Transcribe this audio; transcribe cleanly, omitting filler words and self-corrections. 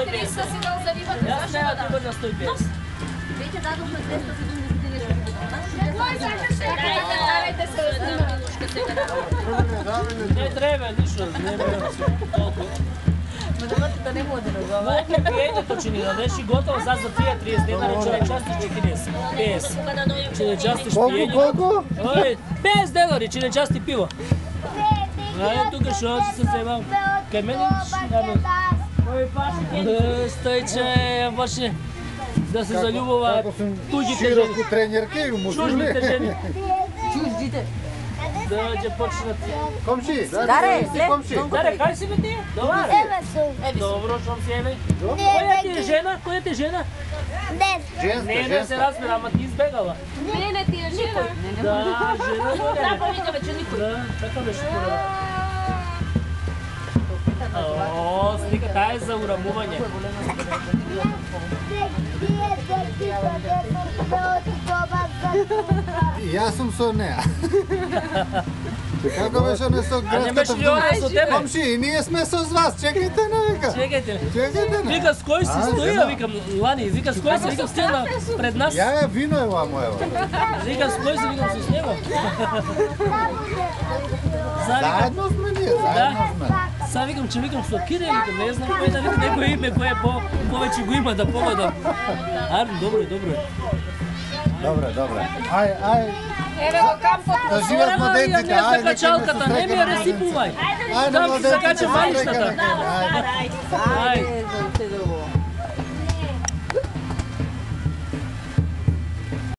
300 си дал за рибата. Аз трябва да бъда 150. Вече дадохме 270 нещо. Кой сакаш? Давайте се Не трябва, нищо. Не трябва толкова. Математиката не може да разбава. Колко пиенето, че ни дадеш и готово за тия 30 дена, че не частиш 40. 50. Че не частиш пиенето. Колко? 50 дена, че не части пива. Тук ще се вземам. Кай мен Стойче, баше да се залюбва тугите жени. Широко тренерки, Чуждите жени. Чуждите. Да почнат. Комши, Даре, Даре, кай си бе ти? Добре. Добро, щом си еве. Коя ти е жена? Коя ти е жена? Не, да се разбира, ама ти избегала. Не ти е жена. Да, жена. Трябва вика вече никой. Да, така беше поръда. О, слика, тая е за урамување. И аз съм со нея. Како беше не со А не беше градската ли она со тебе? Комши, и ние сме с вас, чекайте не вика. Чекайте. Чекайте не. Вика, с кой си стои, а викам, Лани, вика, с кой си, викам, стоя пред нас. Я вино ела моева. Вика, с кой си, викам, с него. Заедно сме ние, заедно сме. Сега викам, че викам со Кире, викам, не знам кой да викам, некој име, кое повече го има да погодам. Арно, добро е. Добре. Ај. Еве го кампот. Да живеат младенците, за ајде. качалката, не ми ја ресипувај. Ајде, Там си младенците, закача се мајштата. срекаме. Ајде. Ајде.